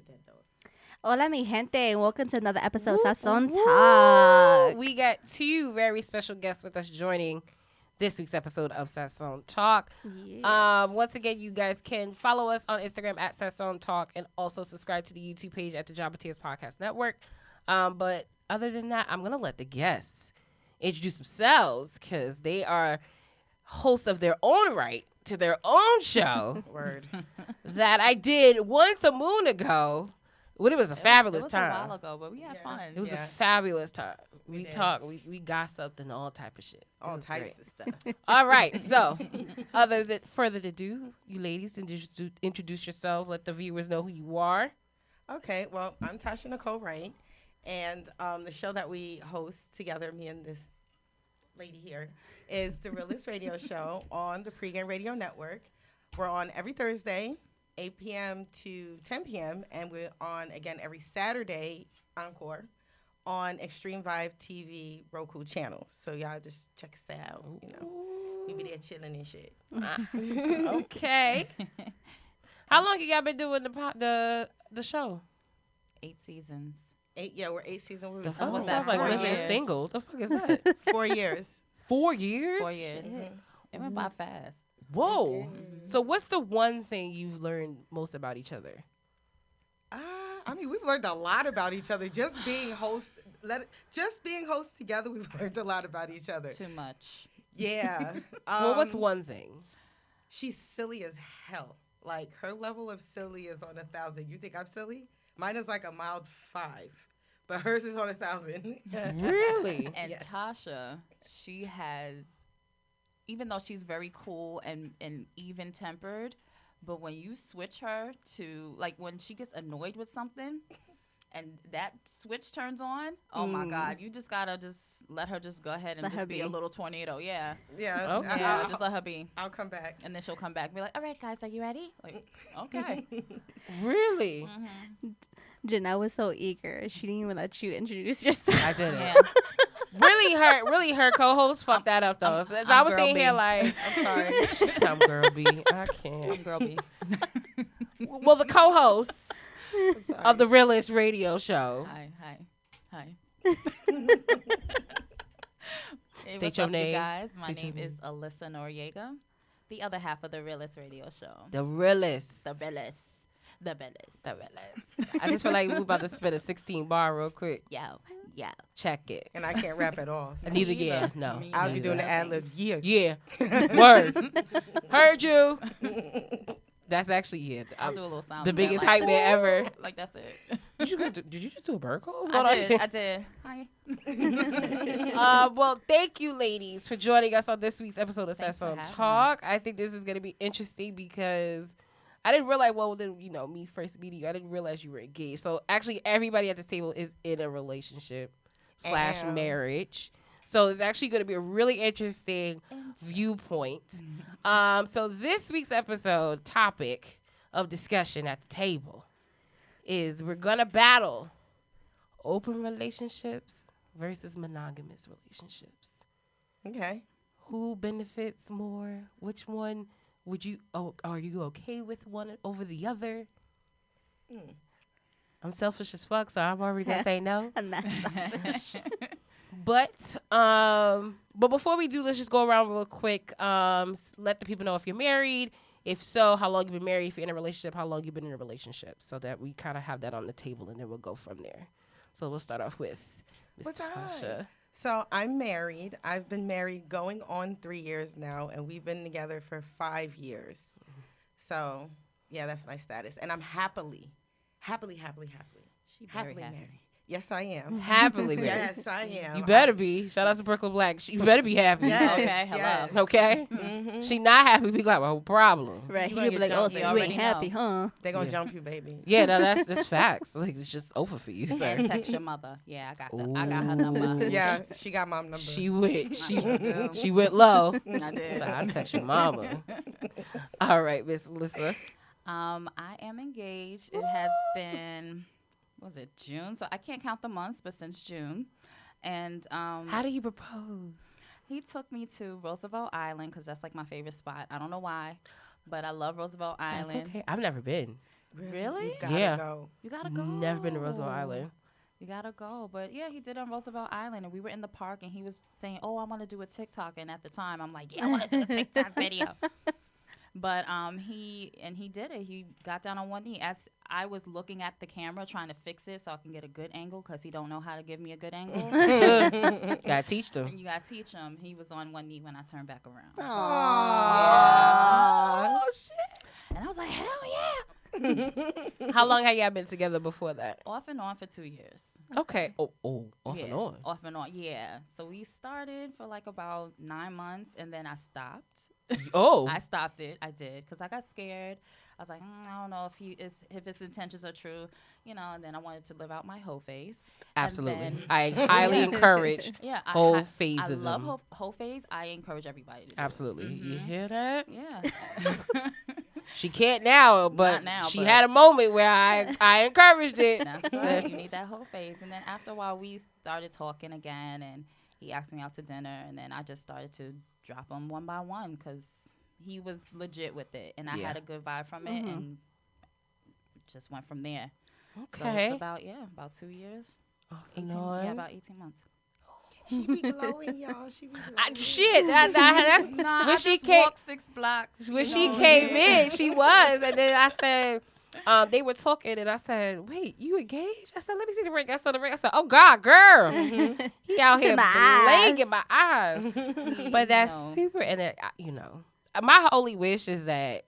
the dead dog. Hola, mi gente, and welcome to another episode of Sazon Talk. We got two very special guests with us joining this week's episode of Sazon Talk. Yes. Once again, you guys can follow us on Instagram at Sazon Talk and also subscribe to the YouTube page at the John Mateus Podcast Network. But other than that, I'm going to let the guests introduce themselves because they are hosts of their own right to their own show. Word. That I did once a moon ago. Well, it was a fabulous time. It was a while ago, but we had fun. It was a Yeah. fabulous time. We We did. talked, we gossiped and all type of shit. It All was types great. of stuff. All right, so further ado, you ladies, introduce yourselves. Let the viewers know who you are. Okay, well, I'm Tasha Nicole Wright, and the show that we host together, me and this lady here, is the Realist Radio Show on the Pregame Radio Network. We're on every Thursday, 8 p.m. to 10 p.m., and we're on again every Saturday, Encore, on Extreme Vibe TV Roku channel. So y'all just check us out. You know, we be there chilling and shit. Okay. How long you y'all been doing the show? 8 seasons. We're 8 seasons. We're The fuck was sounds that, like 4 living years? single. The fuck is that? 4 years. 4 years? 4 years. It went by fast. Whoa. So what's the one thing you've learned most about each other? I mean, we've learned a lot about each other. Just being hosts together, we've learned a lot about each other. Too much. Yeah. Well, what's one thing? She's silly as hell. Like, her level of silly is on 1,000. You think I'm silly? Mine is like a mild 5, but hers is on 1,000. Really? And Yeah. Tasha, she has, even though she's very cool and even-tempered, but when you switch her to, like, when she gets annoyed with something and that switch turns on, oh, my God, you just got to just let her just go ahead and Let her just be a be. little tornado. Yeah. Yeah. Okay. Yeah, just let her be. I'll come back. And then she'll come back and be like, all right, guys, are you ready? Like, okay. Really? Janelle was so eager. She didn't even let you introduce yourself. I didn't. Yeah. Really her co-host fucked that up though. So I was girl sitting B. here like, I'm sorry. I'm girl B. I I'm can't. girl B. Well, the co-host I'm sorry. of the Realist Radio Show. Hi. Hey, State what's your up, name. you guys? My State your name is Alyssa Noriega, the other half of the Realist Radio Show. The Realist. The Realist. The Realist. I just feel like we're about to spit a 16 bar real quick. Yo. Check it. And I can't rap at all. Neither, yeah, no. Me I'll be neither. doing the ad-libs. Yeah. Yeah. Word. Heard you. That's actually, yeah. I'll do a little sound. The effect, biggest like, hype man ever. Like, that's it. Did you just do a bird call? What's going on I here? did. Hi. Well, thank you, ladies, for joining us on this week's episode of Thanks for Sazon having Talk. I think this is going to be interesting because I didn't realize, me first meeting you, I didn't realize you were engaged. So actually, everybody at the table is in a relationship / Am. marriage. So it's actually going to be a really interesting viewpoint. So this week's episode topic of discussion at the table is we're going to battle open relationships versus monogamous relationships. Okay. Who benefits more? Which one would you? Are you okay with one over the other? I'm selfish as fuck, so I'm already gonna say no. And that's selfish. But before we do, let's just go around real quick. Let the people know if you're married. If so, how long you've been married. If you're in a relationship, how long you've been in a relationship, so that we kind of have that on the table, and then we'll go from there. So we'll start off with Ms. What's up? Tasha. So I'm married. I've been married going on 3 years now, and we've been together for 5 years. So, yeah, that's my status. And I'm happily She very happily happy. married. Yes, I am. Happily married. Yes, I am. You better be. Shout out to Brooklyn Black. She better be happy. Yes, Okay, hello. yes. Okay? Mhm. She not happy, we gonna have a whole problem. Right. You He gonna could be get like, oh, jumped. so You you already ain't happy, know. huh? They're going to Yeah. jump you, baby. Yeah, no, that's facts. Like, it's just over for you, sir. And text your mother. Yeah, I got her number. Yeah, she got mom number. She went. do. She went low. I did. So I text your mama. All right, Miss Alyssa. I am engaged. It has been, was it June? So I can't count the months, but since June. And How do you propose? he took me to Roosevelt Island because that's like my favorite spot. I don't know why, but I love Roosevelt That's Island. okay. I've never been. Really? You gotta Yeah. go. You gotta go. Never been to Roosevelt Island. You gotta go. But yeah, he did on Roosevelt Island, and we were in the park, and he was saying, "Oh, I want to do a TikTok." And at the time, I'm like, "Yeah, I want to do a TikTok video." But he did it. He got down on one knee as I was looking at the camera trying to fix it so I can get a good angle because he don't know how to give me a good angle. Gotta teach them. And you gotta teach him. He was on one knee when I turned back around. Oh, shit. And I was like, hell yeah. How long have y'all been together before that? Off and on for 2 years. Okay. Oh, off Yeah, and on. Off and on, yeah. So we started for like about 9 months, and then I stopped. Oh. I stopped it. I did because I got scared. I was like, I don't know if his intentions are true, And then I wanted to live out my hoe phase. Absolutely. Then, I highly encourage whole phases. I love hoe phase. I encourage everybody to do Absolutely. it. You hear that? Yeah. She can't now, but Not now, she but- had a moment where I encouraged it. That's right. You need that whole phase. And then after a while, we started talking again, and he asked me out to dinner, and then I just started to drop him one by one because he was legit with it, and I had a good vibe from it, and just went from there. Okay. So it's about 2 years. 18, on. about 18 months. She be glowing, y'all. She be glowing. That's Nah, when I she just came. walked 6 blocks. When she came in, she was, and then I said, they were talking, and I said, "Wait, you engaged?" I said, "Let me see the ring." I saw the ring. I said, "Oh God, girl, he out here blinking my eyes." But that's super, and it, my only wish is that,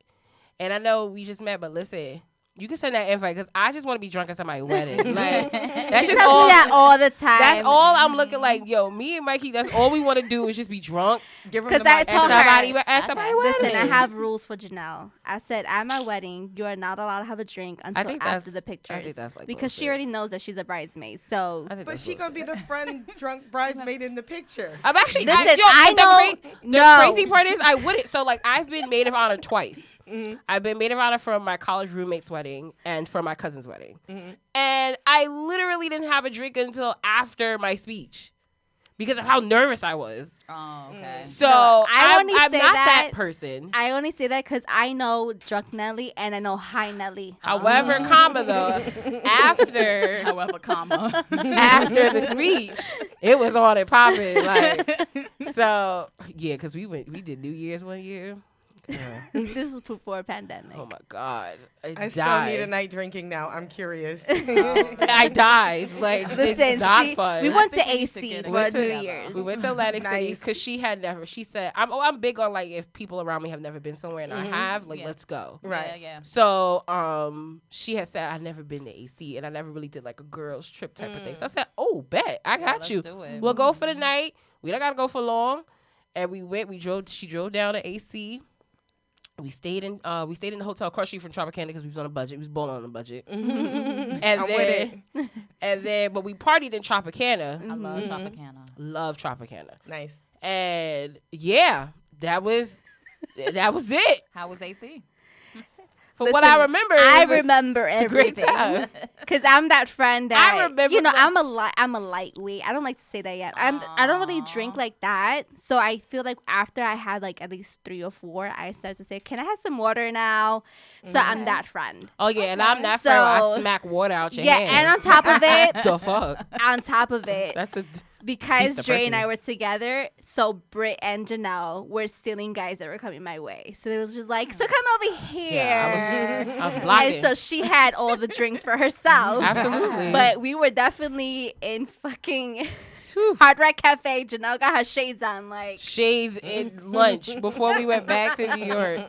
and I know we just met, but listen. You can send that invite because I just want to be drunk at somebody's wedding. Like that's She just tells all. me that all the time. That's all I'm looking like. Yo, me and Mikey. That's all we want to do is just be drunk. Give him 'Cause the I mic. told her- At somebody's wedding. Listen, I have rules for Janelle. I said at my wedding, you are not allowed to have a drink until think after that's- the pictures. I think that's, like, because she bullshit. already knows that she's a bridesmaid. So I think But that's she gonna bullshit. be the friend drunk bridesmaid in the picture. I'm actually. Listen, I I know. The crazy part is I wouldn't. So like I've been maid of honor twice. I've been maid of honor for my college roommate's wedding and for my cousin's wedding. And I literally didn't have a drink until after my speech because of how nervous I was. Oh, okay. So No, I I'm only not say that that- person. I only say that because I know drunk Nelly and I know high Nelly. However, comma though, after However, comma. after the speech, it was on and popping. Like so, yeah, because we did New Year's one year. This was before pandemic. Oh my God, I died. still need a night drinking now. I'm curious. I died. Like Listen, it's not fun. we went to think we need to AC get for it New together. Year's. We went to Atlantic City Nice. because she had never. She said, "I'm big on like if people around me have never been somewhere and I have, like Yeah. let's go." Right. Yeah. So she had said I'd never been to AC and I never really did like a girls trip type of thing. So I said, "Oh, bet I got let's you. do it. We'll go for the night. We don't gotta go for long." And we went. We drove. She drove down to AC. We stayed in the hotel across street from Tropicana because we was on a budget. We was balling on a budget. And I'm with it. but we partied in Tropicana. I love Tropicana. Love Tropicana. Nice. And yeah, that was it. How was AC? From what I remember, I it was remember a great everything. time. Cause I'm that friend that I remember I'm a lightweight. I don't like to say that yet. I don't really drink like that. So I feel like after I had like at least 3 or 4, I started to say, "Can I have some water now?" So I'm that friend. Oh yeah, and I'm that friend. Where I So- smack water out your Yeah, hand. and on top of it, the fuck. on top of it, That's a because Feast of Dre and I Hercules. were together, so Britt and Janelle were stealing guys that were coming my way. So it was just like, "So come over here." Yeah, I was blocking. And so she had all the drinks for herself. Absolutely. But we were definitely in fucking Whew. Hard Rock Cafe. Janelle got her shades on, like, Shades in lunch before we went back to New York.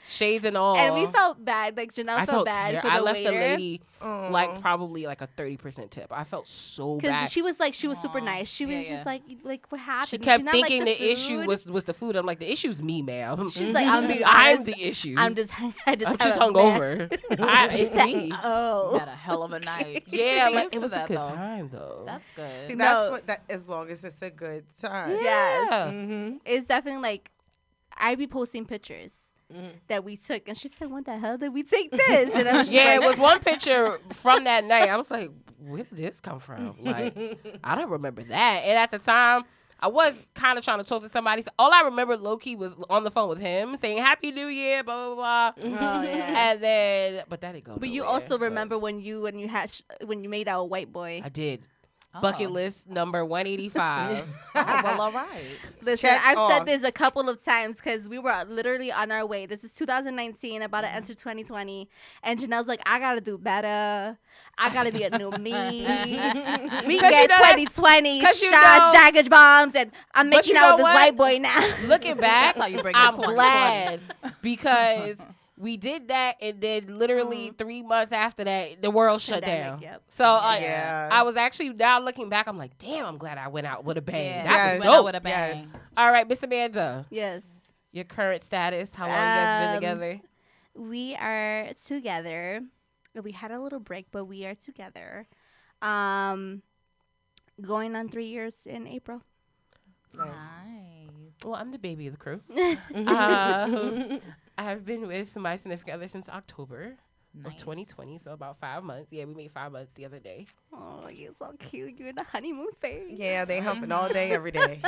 Shades and all. and we felt bad. Like Janelle I felt felt bad terrible. for the I left waiter. the lady Aw. like probably like a 30% tip. I felt so Because bad. she was like, she was super Aw. nice. She was Yeah, just like what happened? She Did kept not like thinking the issue food? was the food. I'm like, the issue's me, ma'am. She's like, I'm being I'm honest, the issue. I'm just I'm just have a hungover. She It's said, me. "Oh." Had a hell of a night. You Yeah, should be like used it to was a that, good though. time though. That's good. See, No. that's what that. As long as it's a good time. yeah. Mm-hmm. It's definitely like I be posting pictures that we took, and she said, "What the hell did we take this?" And I was just Yeah, like, it was one picture from that night. I was like, where did this come from? Like, I don't remember that. And at the time, I was kind of trying to talk to somebody. So all I remember, low-key, was on the phone with him saying Happy New Year, blah, blah, blah. Oh, yeah. And then, but that didn't go But you nowhere, also but remember when you made out a white boy. I did. Oh. Bucket list number 185. Oh, well, all right. Listen, Check I've off. said this a couple of times because we were literally on our way. This is 2019, about to enter 2020. And Janelle's like, I got to do better. I got to be a new me. We 'Cause get you know 2020 'cause you shots, know- jagged bombs, and I'm But making you out know with this what? white boy now. Looking back, That's how you bring I'm it 2020. glad because we did that, and then literally 3 months after that, the world shut Pandemic, down. yep. So Yeah. I was actually, now looking back, I'm like, damn, I'm glad I went out with a bang. Yeah, That Yes. was went out dope. with a bang. Yes. All right, Miss Amanda, Yes. your current status, how long you guys been together? We are together. We had a little break, but we are together. Going on 3 years in April. Nice. Well, I'm the baby of the crew. I have been with my significant other since October of 2020, so about 5 months. Yeah, we made 5 months the other day. Oh, you're so cute. You're in the honeymoon phase. Yeah, they humping all day, every day.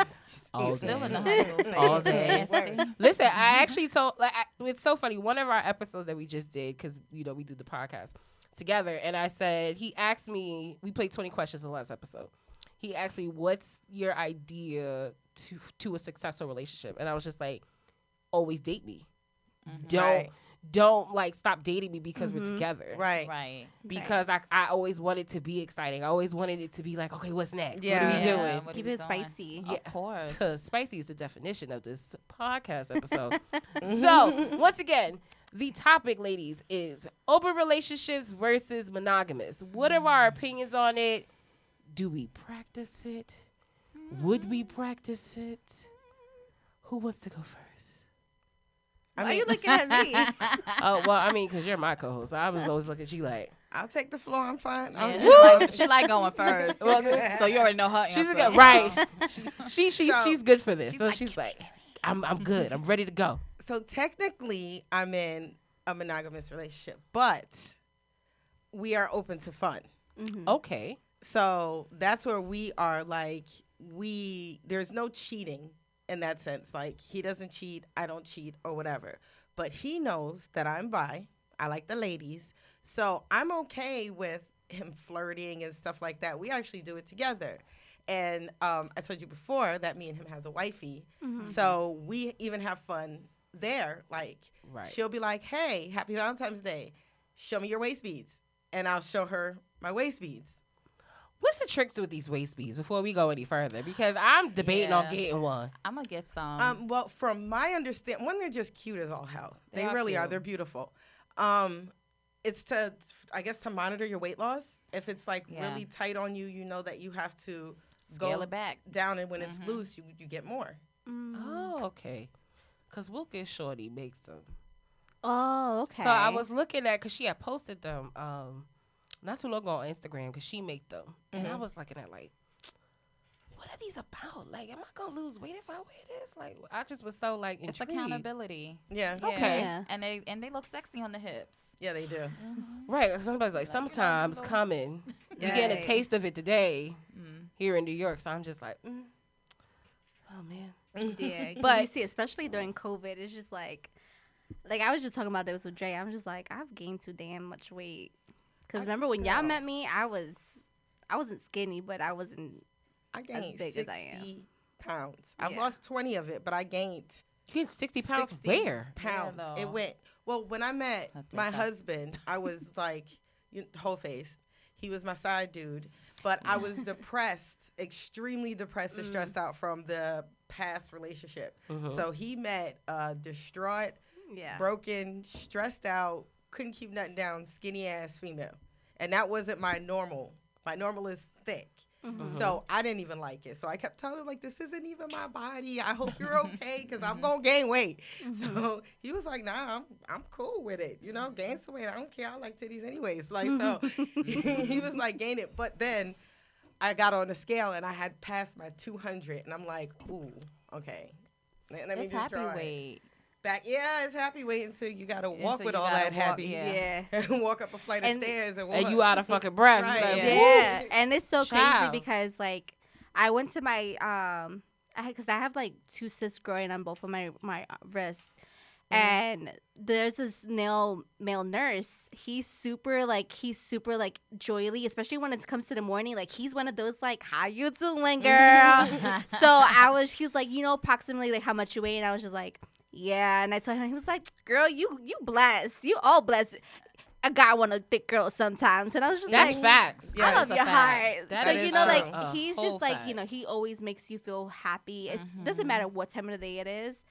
All You're still day. in the honeymoon phase. All day. Nasty. Listen, I actually told, it's so funny. One of our episodes that we just did, because, we do the podcast together, and I said, he asked me, we played 20 questions in the last episode. He asked me, what's your idea to a successful relationship? And I was just like, always date me. Right. Don't like stop dating me because we're together. Right. Right. Because I always wanted to be exciting. I always wanted it to be like, okay, what's next? Yeah. What are we Yeah. doing? What are Keep we it doing? spicy. Yeah. Of course. 'Cause spicy is the definition of this podcast episode. So, once again, the topic, ladies, is open relationships versus monogamous. What are our opinions on it? Do we practice it? Would we practice it? Who wants to go first? Why are you looking at me? Oh, well, I mean, because you're my co-host. So I was always looking at you like, I'll take the floor. I'm fine. Yeah, she like going first. Well, So you already know her answer. she's a good, right. She's good for this. She's So like, she's like, I'm good. I'm ready to go. So technically, I'm in a monogamous relationship, but we are open to fun. Okay. So that's where we are like, there's no cheating in that sense. Like, he doesn't cheat, I don't cheat, or whatever. But he knows that I'm bi. I like the ladies. So I'm okay with him flirting and stuff like that. We actually do it together. And I told you before that me and him has a wifey. So we even have fun there. Like, Right. she'll be like, hey, happy Valentine's Day. Show me your waist beads. And I'll show her my waist beads. What's the tricks with these waist beads before we go any further? Because I'm debating on Yeah. getting one. I'm gonna get some. Well, from my understanding, one, they're just cute as all hell. They They are really are. cute. They're beautiful. It's I guess, to monitor your weight loss. If it's like Yeah. really tight on you, you know that you have to Scale go it back. down, and when it's loose, you get more. Oh, okay. Because Wilkins Shorty makes them. Oh, okay. So I was looking at, because she had posted them not too long ago on Instagram, because she make them. And I was looking at, like, what are these about? Like, am I going to lose weight if I wear this? Like, I just was so, like, It's intrigued. Yeah. accountability. Yeah, Okay. Yeah. And they look sexy on the hips. they do. Right. 'Cause somebody's like, sometimes coming. You're getting a Yay. taste of it today here in New York. So I'm just like, oh, man. Yeah, but But- you see, especially during COVID, it's just like I was just talking about this with Jay. I'm just like, I've gained too damn much weight. Because remember when y'all met me, I wasn't skinny, but I wasn't. I gained big as I am. 60 pounds. I've Yeah. lost 20 of it, but I gained You gained 60 pounds 60 where? pounds. Where, It though? went, well, when I met I think my that's- husband, I was like, whole face. He was my side dude. But I was depressed, extremely depressed and stressed out from the past relationship. So he met a distraught, Yeah. broken, stressed out, couldn't keep nothing down, skinny ass female. And that wasn't my normal. My normal is thick. So I didn't even like it. So I kept telling him, like, this isn't even my body. I hope you're okay, because I'm going to gain weight. So he was like, nah, I'm cool with it. You know, gain some weight. I don't care. I like titties anyways. Like, so he was like, gain it. But then I got on the scale, and I had passed my 200. And I'm like, ooh, okay. Let me It's just happy draw it. weight. Back, yeah, it's happy weight until you got to walk Until with you all gotta that walk, happy. yeah. Yeah. Walk up a flight And- of stairs and walk. And you out of fucking breath. Right, Like, yeah. woo. Yeah, and it's so Child. crazy because like I went to my because I have like 2 cysts growing on both of my wrists. And there's this male nurse. He's super like joily, especially when it comes to the morning. Like he's one of those like, how you doing, girl? So he's like, approximately like how much you weigh, and I was just like, yeah. And I told him, he was like, girl, you blessed, you all blessed. A guy want a thick girl sometimes, and I was just That's like, facts. I love your heart. That So is like true. he's Whole just like fact. he always makes you feel happy. It doesn't matter what time of the day it is.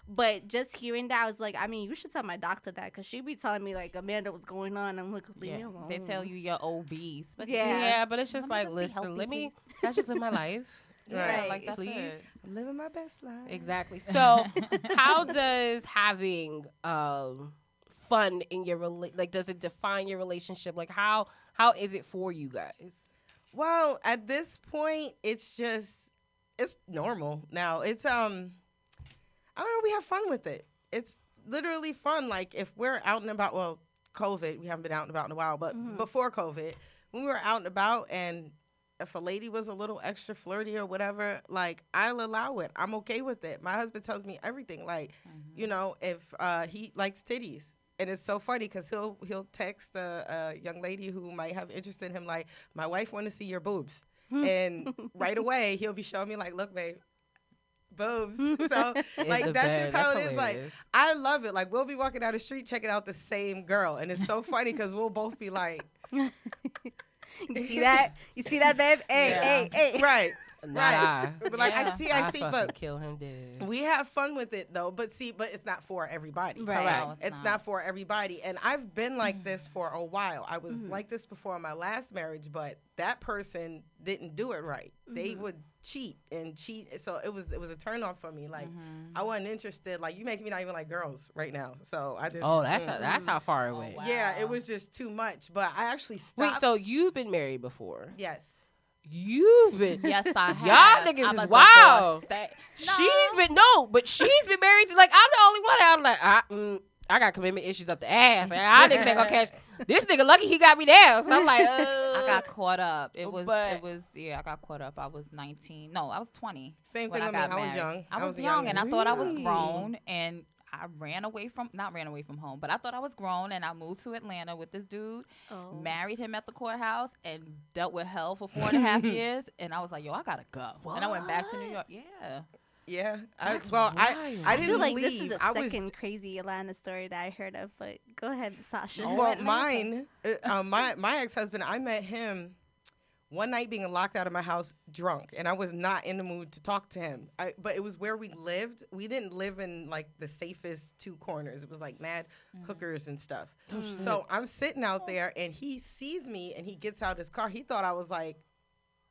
But just hearing that, I was like, I mean, you should tell my doctor that, because she be telling me, like, Amanda, what's going on? I'm like, leave me alone. They tell you you're obese. But Yeah. But it's just Let me like, just be listen, healthy, let's just live my life. Right. Like that's Please. it. I'm living my best life. Exactly. So, how does having fun in your does it define your relationship? Like, how is it for you guys? Well, at this point, it's normal now. It's I don't know. We have fun with it. It's literally fun. Like if we're out and about. Well, COVID, we haven't been out and about in a while, but before COVID, when we were out and about, and if a lady was a little extra flirty or whatever, like I'll allow it. I'm okay with it. My husband tells me everything. Like, if he likes titties. And it's so funny because he'll text a young lady who might have interest in him, like, my wife want to see your boobs. And right away, he'll be showing me, like, look, babe, boobs. So, like, that's just how it is. Like, I love it. Like, we'll be walking down the street checking out the same girl. And it's so funny because we'll both be like. You see that? You see that, babe? Hey. Right. Nah. But like Yeah. I see, but kill him dead. we have fun with it though. But it's not for everybody. Right. Correct. No, It's not for everybody. And I've been like this for a while. I was like this before my last marriage, but that person didn't do it right. They would cheat. So it was a turn off for me. Like I wasn't interested. Like you make me not even like girls right now. So I just That's how far it went. wow. yeah, it was just too much. But I actually stopped. Wait, so you've been married before? Yes. You've been. Yes, I have. Y'all niggas I'm is a wild. divorcee. But she's been married to, like, I'm the only one. I'm like, I got commitment issues up the ass. Like, I niggas ain't gonna catch. This nigga lucky he got me down. So I'm like, I got caught up. I got caught up. I was 19. No, I was 20. Same when thing with me. got I was married. young. I was a young, and I thought I was Really? grown, and I not ran away from home, but I thought I was grown, and I moved to Atlanta with this dude, married him at the courthouse, and dealt with hell for 4.5 years. And I was like, yo, I gotta go. And I went back to New York. Yeah. Yeah. I I didn't didn't feel like leave. this is the I was second crazy Atlanta story that I heard of, but go ahead, Sasha. well, Atlanta. mine. My ex-husband. I met him one night being locked out of my house drunk, and I was not in the mood to talk to him. But it was where we lived. We didn't live in like the safest 2 corners. It was like mad hookers and stuff. So I'm sitting out there, and he sees me, and he gets out his car. He thought I was like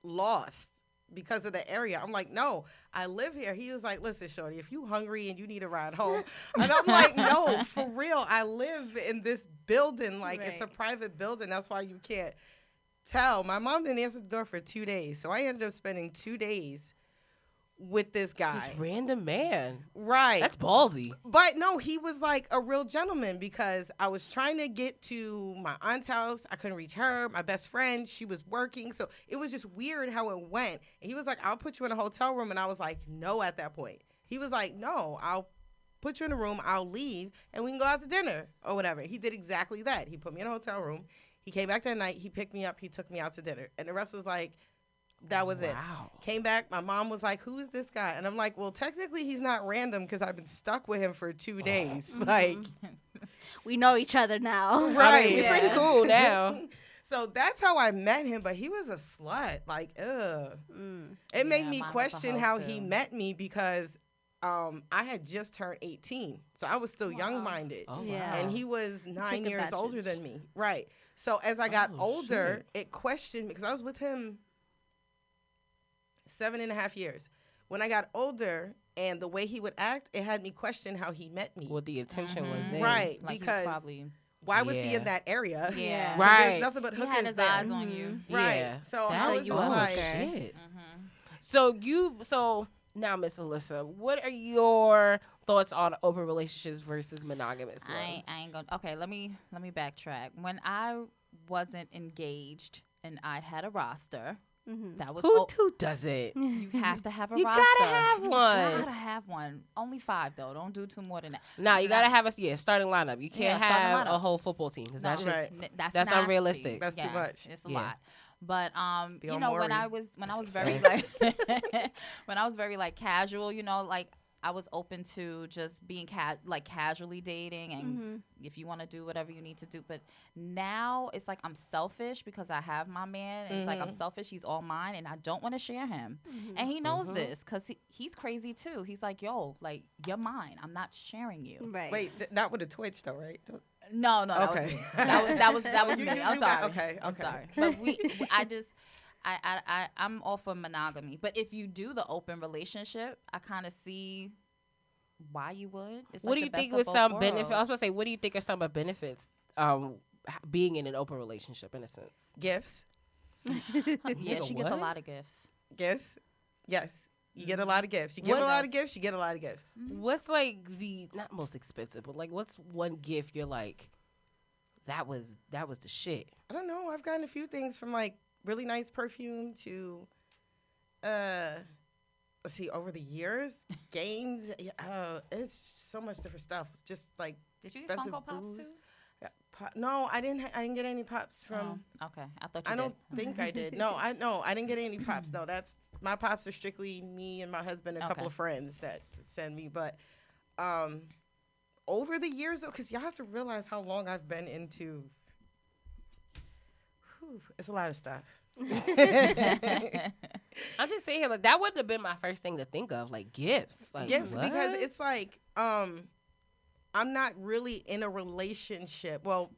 lost because of the area. I'm like, no, I live here. He was like, listen, shorty, if you hungry and you need a ride home. And I'm like, no, for real. I live in this building. Like it's a private building. That's why you can't tell. My mom didn't answer the door for 2 days. So I ended up spending 2 days with this guy. This random man. Right. That's ballsy. But no, he was like a real gentleman because I was trying to get to my aunt's house. I couldn't reach her. My best friend, she was working. So it was just weird how it went. And he was like, I'll put you in a hotel room. And I was like, no, at that point. He was like, no, I'll put you in a room. I'll leave and we can go out to dinner or whatever. He did exactly that. He put me in a hotel room. He came back that night. He picked me up. He took me out to dinner. And the rest was like, that was it. Came back. My mom was like, who is this guy? And I'm like, well, technically he's not random because I've been stuck with him for 2 days. Like, We know each other now. right. I mean, we're pretty cool now. So that's how I met him, but he was a slut. Like, It made me mine was a question hoe, how too. he met me because I had just turned 18. So I was still young-minded. Oh, Yeah. And he was 9 Take years older advantage. than me. Right. So as I got Oh, older, shit. it questioned me because I was with him 7.5 years. When I got older and the way he would act, it had me question how he met me. What the intention was then. Right. Like he's Because probably why was he Yeah. in that area? Yeah. 'Cause Right. There's nothing but he hookers had his there. eyes on you. Right. Yeah. So That I was you just a like, hooker. shit. So now, Miss Alyssa, what are your thoughts on open relationships versus monogamous ones? I ain't gonna. Okay, let me backtrack. When I wasn't engaged and I had a roster, That was Who does it? you have to have a You roster. gotta have You one. gotta have one. Only 5 though. Don't do 2 more than that. Nah, you gotta have a starting lineup. You can't starting have a lineup. whole football team because that's No, just that's that's nasty. unrealistic. That's too much. It's a Yeah. lot. But Be you on know, when Maury. I was very like when I was very like casual, you know, like I was open to just being casually dating, and if you want to do whatever you need to do. But now it's like I'm selfish because I have my man, and it's like I'm selfish. He's all mine, and I don't want to share him. And he knows this because he's crazy too. He's like, yo, like you're mine. I'm not sharing you. Right. Wait, not with a Twitch though, right? No, that was Okay. me. That was You- me. you I'm got- sorry. okay, I'm okay. sorry. But I'm all for monogamy. But if you do the open relationship, I kind of see why you would. It's What like do the you best think of was both some benefit? I worlds. was gonna say, what do you think are some of the benefits being in an open relationship in a sense? Gifts. Yeah, Nigga, she gets a what? lot of gifts. Gifts. Yes. You get a lot of gifts. You give a What's- lot of gifts, you get a lot of gifts. What's like the not most expensive, but like what's one gift you're like, that was the shit. I don't know. I've gotten a few things from like really nice perfume to let's see, over the years, games, it's so much different stuff. Just like Did you get expensive Funko Pops booze. too? Yeah, no, I didn't get any pops from Okay, I thought you I don't did. think I did. No, I didn't get any pops. No, that's my pops are strictly me and my husband and a couple Okay. of friends that send me. But over the years, though, because y'all have to realize how long I've been into. It's a lot of stuff. I'm just saying, like that wouldn't have been my first thing to think of, like gifts, like Gifts what? because it's like I'm not really in a relationship. Well,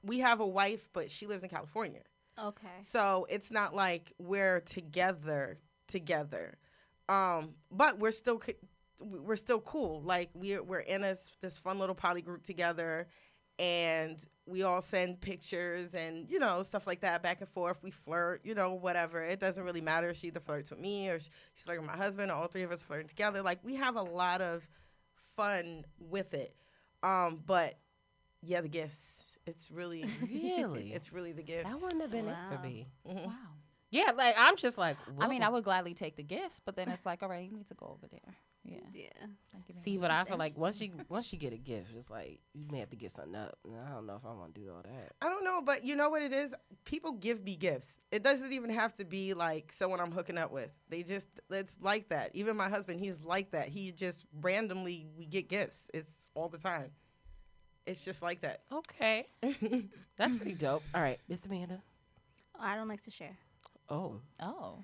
we have a wife, but she lives in California. Okay. So it's not like we're together. But we're still cool. Like we're in this fun little poly group together, and we all send pictures and stuff like that back and forth. We flirt, whatever. It doesn't really matter if she either flirts with me or she's flirting with my husband. Or all three of us flirting together. Like we have a lot of fun with it. But yeah, the gifts. It's really Really? it's really the gifts. That wouldn't have been it Wow. for me. Mhm. Wow. Yeah, like I'm just like, I mean, whoa. I would gladly take the gifts, but then it's like, all right, you need to go over there. Yeah. Yeah. Like, give me See, the but I gifts. feel like once you get a gift, it's like you may have to get something up. And I don't know if I want to do all that. I don't know, but you know what it is? People give me gifts. It doesn't even have to be like someone I'm hooking up with. It's like that. Even my husband, he's like that. He just randomly, we get gifts. It's all the time. It's just like that. Okay, that's pretty dope. All right, Miss Amanda. I don't like to share. Oh, Oh.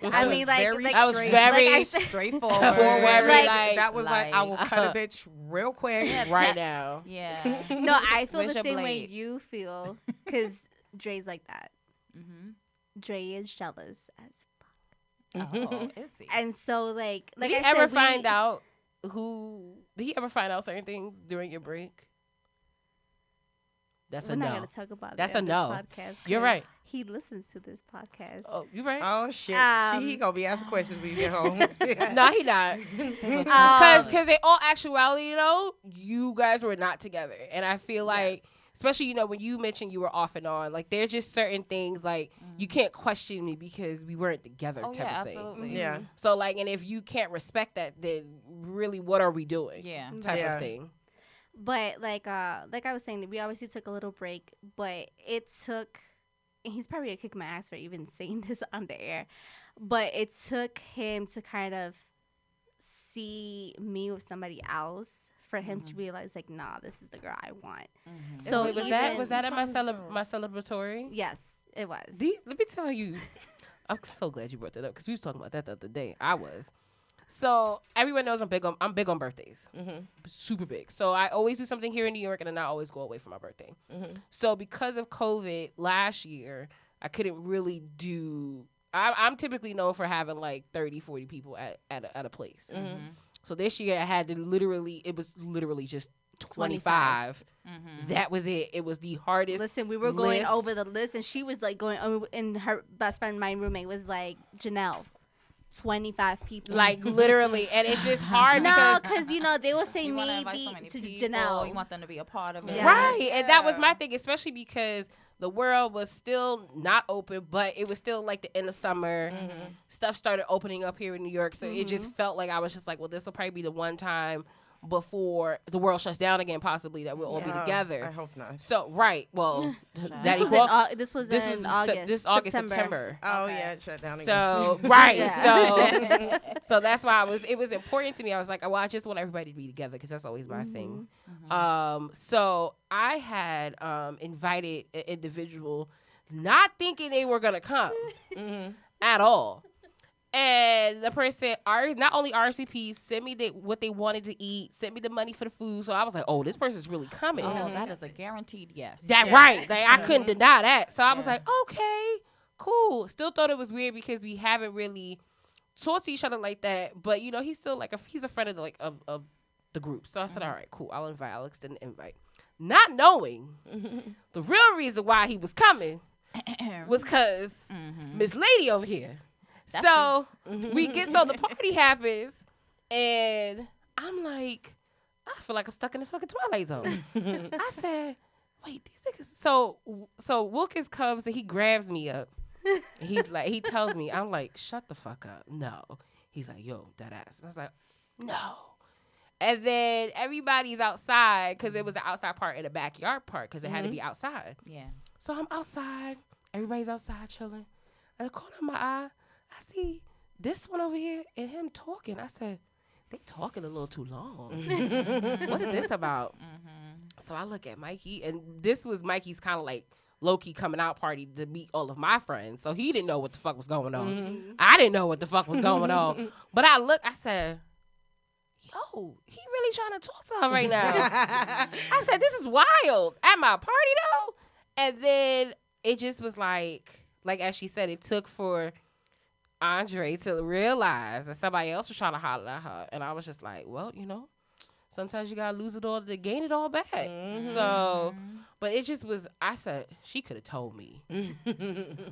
I mean, like, very like that was straight. very like I said- Straightforward. Very, Like- That was like, I will cut a bitch real quick. right now. Yeah. No, I feel Where's the your same way blade? you feel because Dre's like that. Mm-hmm. Dre is jealous as Oh, is he? and so like Did he I ever said, find out Did he ever find out certain things during your break? That's We're a not no. gonna talk about That's it a on no. this podcast You're 'cause right. He listens to this podcast. Oh, you right? Oh, shit. See, he Um, going to be asking questions when you get home. No, he not. Um, Because in all actuality, you guys were not together, and I feel like, especially when you mentioned you were off and on, like there's just certain things like you can't question me because we weren't together. Oh, type yeah, of thing. absolutely. Yeah. So like, and if you can't respect that, then really, what are we doing? Yeah. Type Yeah. of thing. But like I was saying, we obviously took a little break, but it took. And he's probably gonna kick my ass for even saying this on the air, but it took him to kind of see me with somebody else for him to realize like, nah, this is the girl I want. Mm-hmm. So Wait, was even- that at my Sometimes though. my celebratory? Yes, it was. Let me tell you, I'm so glad you brought that up because we was talking about that the other day. I was. So everyone knows I'm big on birthdays, super big. So I always do something here in New York, and then I always go away for my birthday. So because of COVID last year, I couldn't really do. I'm typically known for having like 30, 40 people at a place. So this year I had to it was literally just 25. That was it. It was the hardest. Listen, we were going list. over the list, and she was like going over, and her best friend, my roommate, was like, Janelle, 25 people. Like literally, and it's just hard no, because because they will say You want to invite maybe so many to people. Janelle. You want them to be a part of it. Yeah. right, and that was my thing, especially because the world was still not open, but it was still like the end of summer. Stuff started opening up here in New York, so it just felt like I was just like, well, this will probably be the one time before the world shuts down again, possibly, that we'll all be together. I hope not. So well, this was in August. This August, September. Oh yeah, it shut down again. So so that's why it was important to me. I was like, well, I just want everybody to be together because that's always my thing. So I had invited an individual, not thinking they were gonna come at all. And the person, not only RSVP, sent me what they wanted to eat, sent me the money for the food. So I was like, oh, this person's really coming. Oh, that is a guaranteed yes. Right. Like, I couldn't deny that. So I was like, okay, cool. Still thought it was weird because we haven't really talked to each other like that. But, you know, he's still he's a friend of of the group. So I said, all right, cool. I'll extend the invite. Not knowing the real reason why he was coming was because Miss Lady over here. The party happens, and I'm like, I feel like I'm stuck in the fucking Twilight Zone. I said, wait, these niggas. So Wilkins comes and he grabs me up. And he's like, he tells me, I'm like, shut the fuck up. No. He's like, yo, that ass. And I was like, no. And then everybody's outside because it was the outside part and the backyard part because it had to be outside. Yeah. So I'm outside. Everybody's outside chilling. At the corner of my eye, I see this one over here and him talking. I said, they talking a little too long. What's this about? So I look at Mikey, and this was Mikey's kind of like low-key coming out party to meet all of my friends. So he didn't know what the fuck was going on. I didn't know what the fuck was going on. But I said, yo, he really trying to talk to her right now. I said, this is wild. At my party, though? And then it just was like as she said, it took for Andre to realize that somebody else was trying to holler at her. And I was just like, well, you know, sometimes you gotta lose it all to gain it all back. So, but it just was, I said, she could have told me.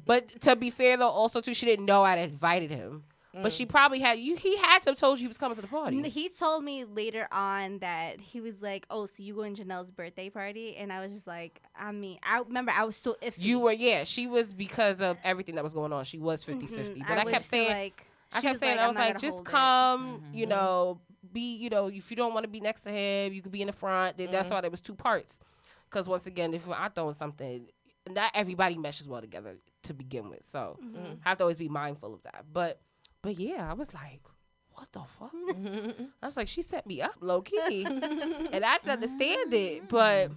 But to be fair, though, also, too, she didn't know I'd invited him. But she probably he had to have told you he was coming to the party. He told me later on that he was like, oh, so you going to Janelle's birthday party? And I was just like, I mean, I remember I was so iffy. You were, she was, because of everything that was going on. She was 50-50. But I kept saying, I was like, just come, you know, be, you know, if you don't want to be next to him, you could be in the front. That's why there was two parts. Because once again, if I throw something, not everybody meshes well together to begin with. So I have to always be mindful of that. But yeah, I was like, what the fuck? I was like, she set me up low key. And I didn't understand it. But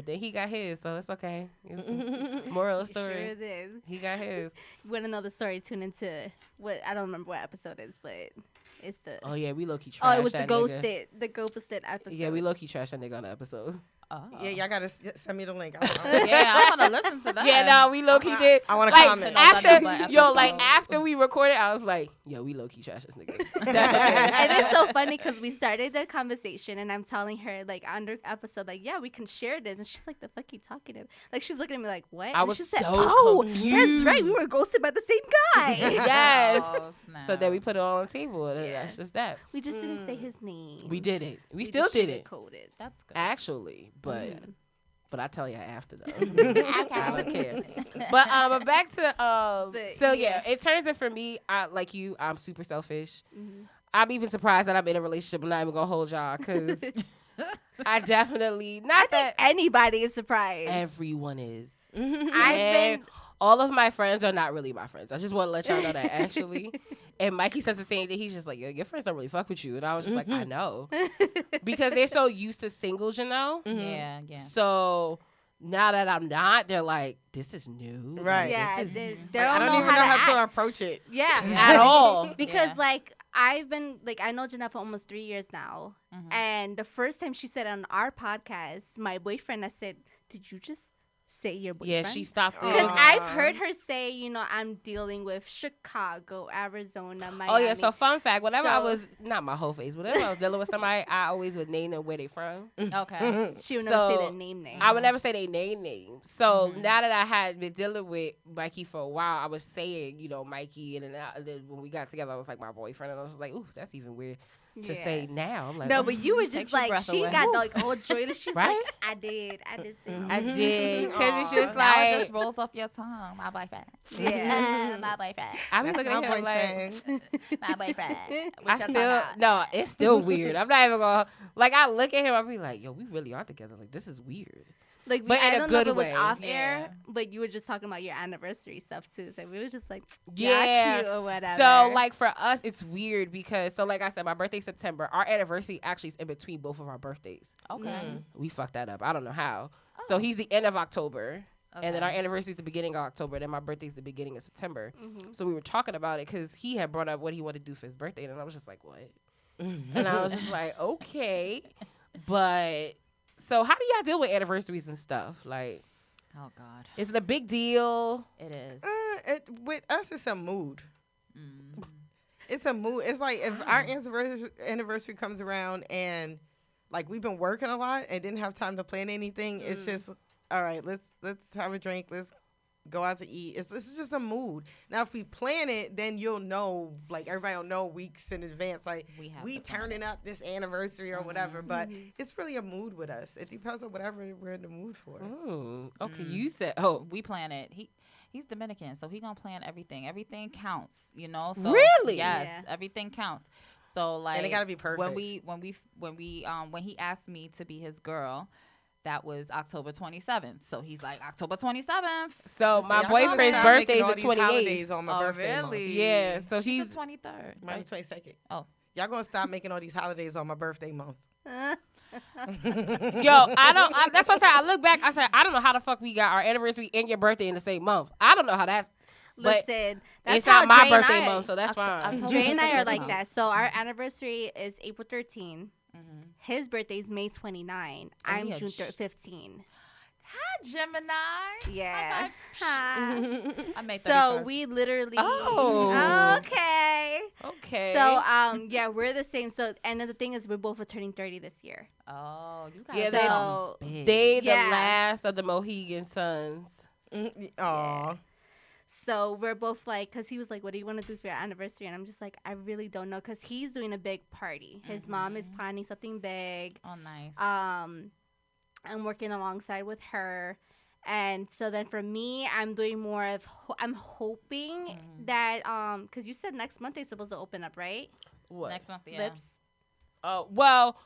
then he got his, so it's okay. It's moral of the story. Sure did. He got his. You want to know the story? Tune into I don't remember what episode it is, but it's the. Oh yeah, we low key trashed. Oh, it was that the nigga. ghosted episode. Yeah, we low key trashed that nigga on the episode. Oh. Yeah, y'all gotta send me the link. I want to listen to that. Yeah, no, we low key did. I want to comment. After we recorded, I was like, yo, we low key trash this nigga. That's okay. And it's so funny because we started the conversation and I'm telling her like under episode like, yeah, we can share this, and she's like, the fuck you talking about? Like she's looking at me like, what? I and was she so said, oh, confused. that's right, we were ghosted by the same guy. Yes. Oh, snap. So then we put it all on the table, and that's just that. We just didn't say his name. We did it. We still did it. Coded. That's good. Actually, but I tell you after though. I don't care. But back to in terms of for me, I'm super selfish. I'm even surprised that I'm in a relationship. I'm not even gonna hold y'all because I definitely I think anybody is surprised. Everyone is. I've been. All of my friends are not really my friends. I just want to let y'all know that actually. And Mikey says the same thing. He's just like, yo, your friends don't really fuck with you. And I was just like, I know. Because they're so used to singles, you know? Yeah. So now that I'm not, they're like, this is new. Right. Yeah, this is they I don't even know how to approach it. Yeah. At all. Because I've been I know Janelle for almost 3 years now. And the first time she said on our podcast, my boyfriend, I said, did you just say your boyfriend? Yeah, she stopped it. Because I've heard her say, you know, I'm dealing with Chicago, Arizona, Miami. Oh, yeah. So, fun fact, whenever I was, not my whole face, whenever I was dealing with somebody, I always would name them where they from. Okay. She would never say their name. I would never say their name. So, now that I had been dealing with Mikey for a while, I was saying, you know, Mikey, and then when we got together, I was like, my boyfriend, and I was just like, ooh, that's even weird. to say now. I'm like, no, oh, but you were Takes just your like, breath she away. got like all joyless. She's Right? like, I did say I did, because it's just Now it like, just rolls off your tongue. My boyfriend. Yeah. My boyfriend. I be That's looking my at him like, boyfriend. My boyfriend. I still, no, it's still weird. I'm not even gonna, like, I look at him, I be like, yo, we really are together. Like, this is weird. Like, But I in a don't know if good it was way. off Yeah. air, but you were just talking about your anniversary stuff too. So we were just like, Yeah. cute or whatever. So, like, for us, it's weird because, so like I said, my birthday's September. Our anniversary actually is in between both of our birthdays. Okay. We fucked that up. I don't know how. Oh. So he's the end of October. Okay. And then our anniversary is the beginning of October. Then my birthday's the beginning of September. Mhm. So we were talking about it because he had brought up what he wanted to do for his birthday. And I was just like, what? And I was just like, okay. But, so how do y'all deal with anniversaries and stuff? Like, Oh God. is it a big deal? It is. With us, it's a mood. Mm. It's a mood. It's like if our anniversary comes around and like we've been working a lot and didn't have time to plan anything. It's just all right. Let's have a drink. Let's go out to eat. It's just a mood. Now, if we plan it, then you'll know. Like everybody will know weeks in advance. Like We have we to plan turning up this anniversary or whatever. But it's really a mood with us. It depends on whatever we're in the mood for. Okay, you said, oh, We plan it. He's Dominican, so he gonna plan everything. Everything counts, you know. So Really? yes, Yeah. everything counts. So like, And it gotta be perfect. when he asked me to be his girl, that was October 27th. So he's like October 27th. so See, my y'all gotta boyfriend's stop making birthday is all the these 28th. holidays on my Oh, birthday month. really? Yeah, so She's he's the 23rd. Mine's 22nd. Oh. Y'all gonna stop making all these holidays on my birthday month. Yo, that's what I said. I look back, I said, I don't know how the fuck we got our anniversary and your birthday in the same month. I don't know how that's, but Listen, that's it's how not my Dre and birthday I- month, so that's fine. Dre and I are like Mhm. that. So our anniversary is April 13. Mhm. His birthday is May 29. Oh, I'm yeah, June sh- 15. Hi, Gemini. Yeah. High five. I made So 31st. we literally. Oh. Okay. Okay. So yeah, we're the same. So and then the thing is, we're both turning 30 this year. Oh, you guys Yeah, are they- So big. they the Yeah. last of the Mohegan Sons. Aw. So we're both like, because he was like, what do you want to do for your anniversary? And I'm just like, I really don't know. Because he's doing a big party. His mom is planning something big. Oh, nice. I'm working alongside with her. And so then for me, I'm doing more of, I'm hoping that, because you said next month they're supposed to open up, right? What? Next month, yeah. Lips. Oh, well,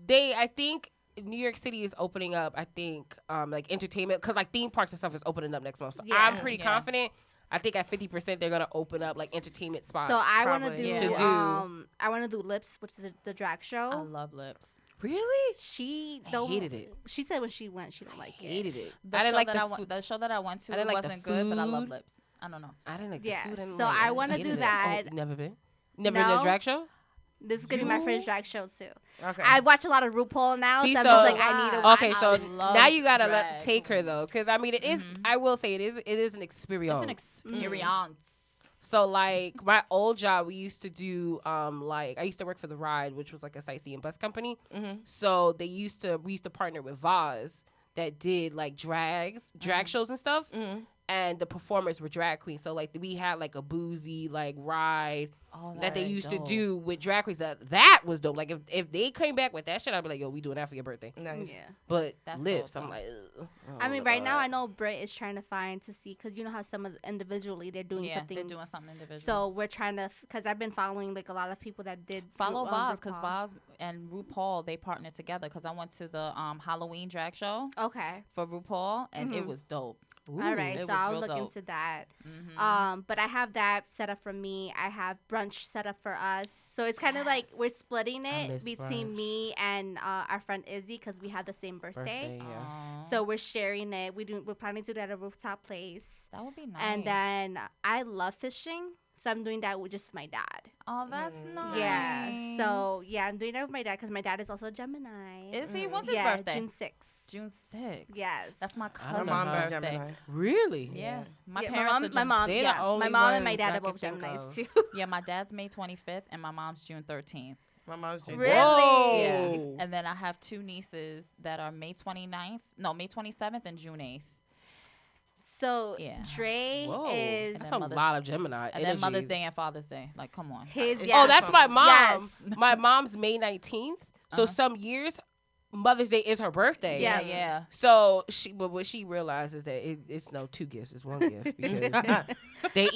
I think New York City is opening up, I think, like entertainment, because like theme parks and stuff is opening up next month. So Yeah. I'm pretty Yeah. confident. I think at 50% they're going to open up like entertainment spots. So I want to Probably. do, Yeah. I want to do Lips, which is the drag show. I love lips. Really? She I don't. hated it. She said when she went, she don't like it. Hated it. The I didn't show like that the I went, the show that I went to I didn't like the wasn't good, but I love food. lips. I don't know. I didn't like Yeah, the food. I didn't so like I it. wanna hated do it. that. Oh, never been? Never been to a No. drag show? This is gonna be my first drag show too. Okay. I watch a lot of RuPaul now, See, so I'm so- just like, I need to watch. Okay, so I love now you gotta drag take her though, because I mean, it is. I will say it is an experience. It's an experience. So like my old job, we used to do like I used to work for the Ride, which was like a sightseeing bus company. So we used to partner with Voz that did like drag shows and stuff, and the performers were drag queens. So like we had like a boozy like ride Oh, that they is used dope. to do with drag queens. That was dope. Like if they came back with that shit, I'd be like, yo, we doing that for your birthday. Nice. Yeah. But That's lips, dope, I'm though. like, ugh, I mean, don't right now about I know Britt is trying to find to see because you know how some of the individually they're doing Yeah, something. they're doing something individual. So we're trying to because I've been following like a lot of people that did follow Voz because RuPaul. Voz and RuPaul they partnered together because I went to the Halloween drag show Okay. for RuPaul and it was dope. Ooh. All right, it so was I'll real look dope. into that. Mhm. But I have that set up for me. I have brunch set up for us. So it's kind of like we're splitting I it miss between brunch. me and our friend Izzy because we have the same birthday. Yeah. Aw, So we're sharing it. We're planning to do it at a rooftop place. that would be nice. And then I love fishing, so I'm doing that with just my dad. oh, that's nice. Yeah. So yeah, I'm doing that with my dad because my dad is also a Gemini. Is he? When's his yeah, birthday? June 6th. June 6th. Yes. That's my I My don't cousin's know. mom's a birthday. Gemini. Really? Yeah. My Yeah, parents are my mom, They're the yeah, only my mom and my ones dad I are both can think Geminis of. too. Yeah, my dad's May 25th and my mom's June 13th. My mom's June. Really? Yeah. Whoa. And then I have two nieces that are May 27th and June 8th. So Yeah. Dre Whoa, is that's then a Mother's- lot of Gemini. And then Mother's energies. Day and Father's Day. Like, come on. his. It's- Yeah. Oh, that's my mom. Yes. My mom's May 19th. So some years, Mother's Day is her birthday. Yeah. Yeah. So but what she realizes that it's no 2 gifts, it's 1 gift because they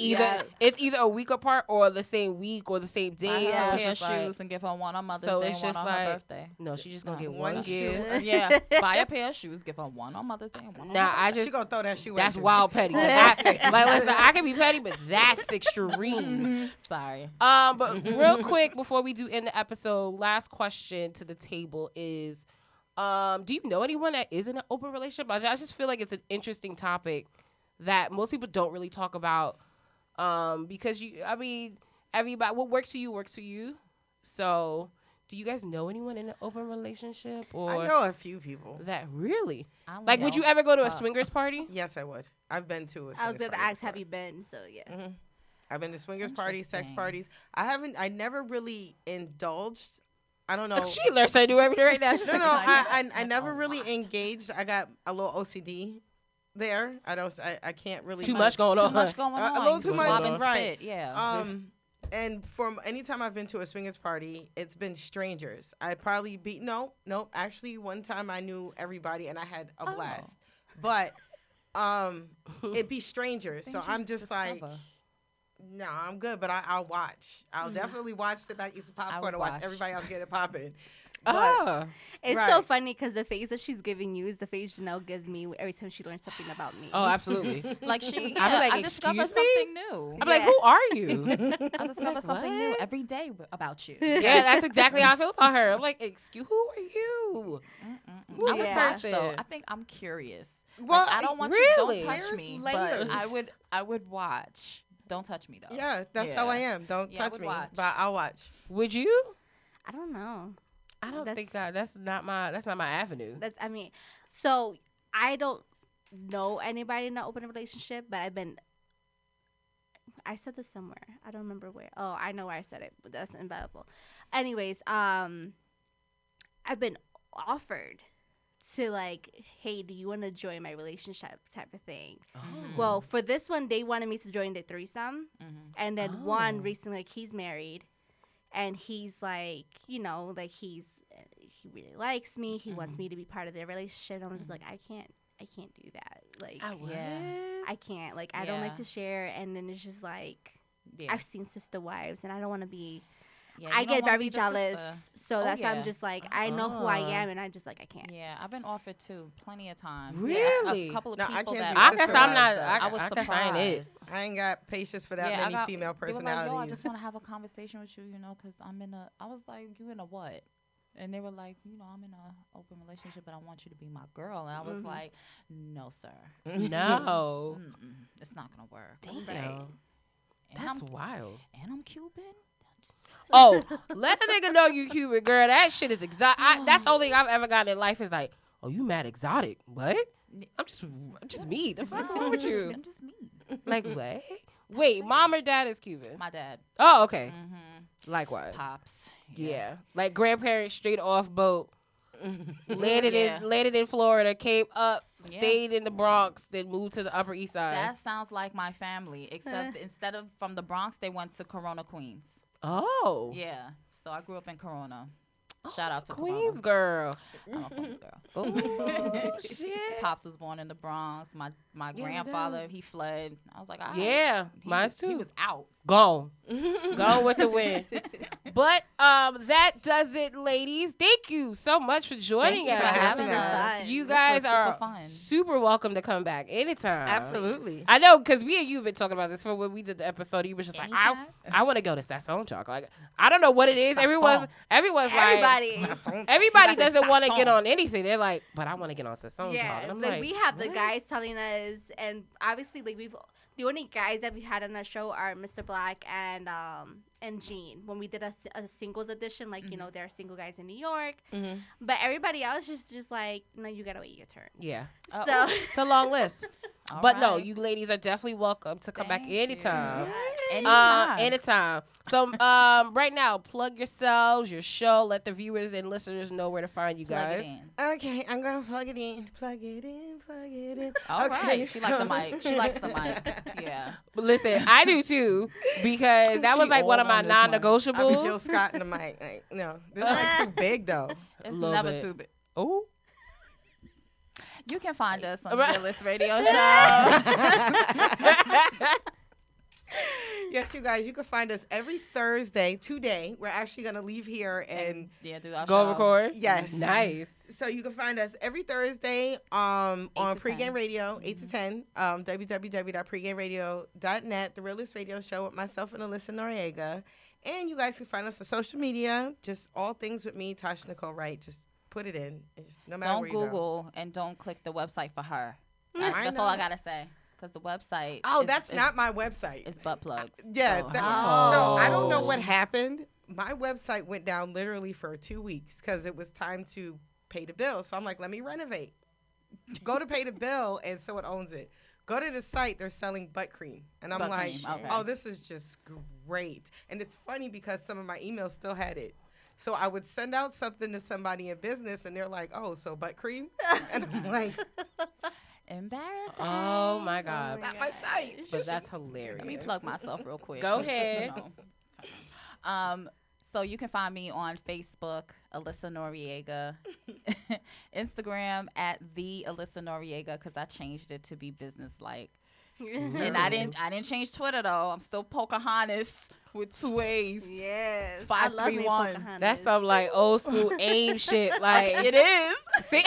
it's either a week apart or the same week or the same Buy day. her So a it's pair of just like, shoes and give her one on Mother's so Day it's and one just on her like- birthday. no, she's just gonna get one one shoe. gift. Yeah. Buy a pair of shoes, give her one on Mother's Day and one on Now her I She just gonna throw that shoe. that's at you. wild petty. Like, listen, I can be petty, but that's extreme. Sorry. But real quick before we do end the episode, last question to the table is, do you know anyone that is in an open relationship? I just feel like it's an interesting topic that most people don't really talk about. Because everybody, what works for you works for you. So, do you guys know anyone in an open relationship or I know a few people. that really? I Like, would you ever go to a swingers party? Yes, I would. I've been to a I was swingers gonna party ask, before. have you been? So yeah. I've been to swingers parties, sex Interesting. parties. I never really indulged. I don't know. She learns something new every day right now. She's No, like, no, I a never really lot. engaged. I got a little OCD there. I can't really. Too much going Too on. much going on. A little You too much, swab and right. spit, yeah. And from any time I've been to a swingers party, it's been strangers. I probably no. Actually, one time I knew everybody and I had a blast. But it'd be strangers. So Things you I'm just like, discover. no, I'm good. But I'll watch. I'll definitely watch. Sit back, eat some popcorn, would and watch watch. everybody else get it popping. Ah. It's so Right. funny because the face that she's giving you is the face Janelle gives me every time she learns something about me. Oh, absolutely. Like she, I'd be like, I discover "Excuse me?" something new. I'm like, who are you? I discover like, something new what? every day about you. Yeah, that's exactly how I feel about her. I'm like, excuse, who are you? Who's I this would watch person? though. I think I'm curious. Well, Like, I don't want really? you. Don't touch There's me. layers. But I would watch. Don't touch me though. Yeah, that's how I am. Don't Yeah, I touch would me, watch. but I'll watch. Would you? I don't know. I don't think That's- that's not my avenue. That's so I don't know anybody in an open relationship, but I said this somewhere. I don't remember where. Oh, I know where I said it, but that's invaluable. Anyways, I've been offered to like, hey, do you want to join my relationship type of thing? Well, for this one, they wanted me to join the threesome, and then one recently, like he's married, and he's like, like he really likes me. He wants me to be part of their relationship. And I'm just like, I can't do that. Like, I can't. Like, I don't like Yeah. to share. And then it's just like, Yeah. I've seen sister wives, and I don't want to be. Yeah, I you don't get wanna very be the jealous. sister. So Oh, that's why I'm yeah. just like, I know who I am, and I'm just like, I can't. Yeah, I've been offered too plenty of times. Really? Yeah, a couple of No, I people can't that do I sister guess I'm wives, not. though. I I was I guess I ain't it. surprised. I ain't got patience for that I many got- female They were like, personalities. yo, I just want to have a conversation with you, because I'm in a. I was like, you in a what? And they were like, I'm in a open relationship, but I want you to be my girl. And I was like, no, sir, No. it's not gonna work. Damn. And That's I'm, wild. and I'm Cuban. Oh, let a nigga know you Cuban, girl. That shit is exotic. That's the only thing I've ever gotten in life is like, oh, you mad exotic. What? I'm just me. The fuck wrong with you? I'm just me. Like, what? Wait, mom or dad is Cuban? My dad, Oh, okay. Likewise. pops. Yeah. Like grandparents straight off boat. landed Yeah. in Florida, came up, Yeah. stayed in the Bronx, then moved to the Upper East Side. That sounds like my family, except instead of from the Bronx, they went to Corona, Queens. Oh. Yeah, so I grew up in Corona. Shout out to Queens Corona. girl. I'm a Queens girl. Oh, shit. Pops was born in the Bronx. My Yeah, grandfather, does. he fled. I was like, all right. Yeah, He mine was- too. He was out. Gone. Gone with the wind. But that does it, ladies. Thank you so much for joining you us. for having us. You This guys was super are fun. super welcome to come back anytime. Absolutely. I know, because me and you have been talking about this for when we did the episode. You was just like, Anytime. I want to go to Sazon Talk. Like, I don't know what it is. Everyone's like, Everybody. everybody That's doesn't want to Sazon. get on anything. They're like, but I want to get on Sazon Talk. Yeah, And I'm like like, we have the what? guys telling us, and obviously, like the only guys that we've had on our show are Mr. Black and Gene. When we did a singles edition, like there are single guys in New York, but everybody else just like, no, you gotta wait your turn. Yeah. So It's a long list. But no, right. you ladies are definitely welcome to come back Thank you. anytime. Anytime. Anytime. So right now, plug yourselves, your show. Let the viewers and listeners know where to find you Plug it guys. in. Okay, I'm gonna plug it in. Plug it in. Plug it in. All Okay, right. She likes the mic. She likes the mic. Yeah. But listen, I do too, because that was She like one all of my on this mic. I'll be Jill non-negotiables. Scott in the mic. Like, no, this is like too big though. It's Little never bit. too big. Oh, You can find us on Right. the Realist Radio Show. Yes, you guys, you can find us every Thursday. Today, we're actually gonna leave here and yeah, do our go show. record. yes, Nice. So you can find us every Thursday on to Pregame 10. Radio, 8 to 10, www.pregameradio.net, The Realist Radio Show with myself and Alyssa Noriega. And you guys can find us on social media, just all things with me, Tasha Nicole Wright. Just put it in. It's just, no matter Don't where you go. Google and don't click the website for her. I That's all I know. gotta say. Because the website. Oh, is- that's is- not my website. It's butt plugs. Yeah. So- So Oh. I don't know what happened. My website went down literally for 2 weeks because it was time to pay the bill. So I'm like, let me renovate. Go to pay the bill, and someone owns it. Go to the site, they're selling butt cream. And I'm Butt like, cream, okay. oh, this is just great. And it's funny because some of my emails still had it. So I would send out something to somebody in business, and they're like, oh, so butt cream? And I'm like, Embarrassing. Oh my God. it's not my site. But that's hilarious. Let me plug myself real quick. Go ahead. So you can find me on Facebook, Alyssa Noriega, Instagram at the Alyssa Noriega, because I changed it to be business-like. And I didn't change Twitter though. I'm still Pocahontas with 2 A's. Yes. 531. Pocahontas. That's some like old school AIM shit. Like It is. see,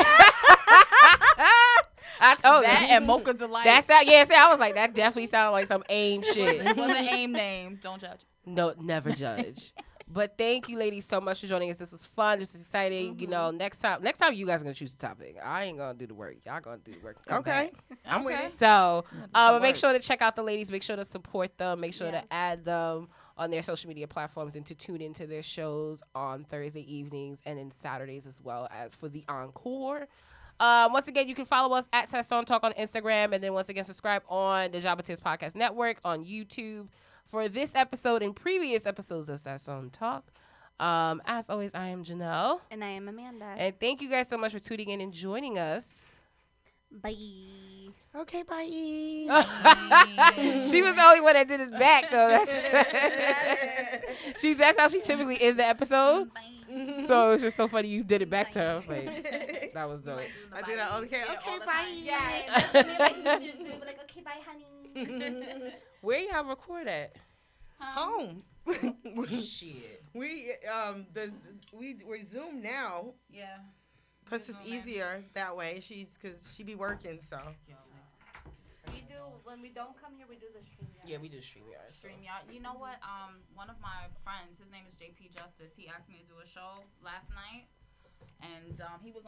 I told That you. and Mocha Delight. That's that. Yeah, see, I was like, that definitely sounded like some AIM shit. It was an AIM name. Don't judge. No, never judge. But thank you, ladies, so much for joining us. This was fun. This was exciting. You know, next time you guys are gonna choose the topic. I ain't gonna do the work. Y'all gonna do the work. Come Okay. back. I'm with Okay. it. So, some make work. sure to check out the ladies. Make sure to support them. Make sure Yes. to add them on their social media platforms and to tune into their shows on Thursday evenings and then Saturdays as well as for the encore. Once again, you can follow us at Sazon Talk on Instagram, and then once again, subscribe on the Jabba Tips Podcast Network on YouTube for this episode and previous episodes of Sazon Talk. As always, I am Janelle, And I am Amanda. and thank you guys so much for tuning in and joining us. Bye. Okay, bye. She was the only one that did it back, though. That's how she typically is the episode. So it's just so funny you did it back to her. I was like, that was dope. I did that. Okay, okay, bye. Yeah, that's what me and my sisters do. We're like, okay, bye, honey. Where y'all record at? Home. Shit. We're Zoom now. Yeah. Plus it's easier that way. Cause she be working, so. We do, when we don't come here, we do the stream. Yeah, we do StreamYard. So. StreamYard. You know what? One of my friends, his name is JP Justice. He asked me to do a show last night, and he was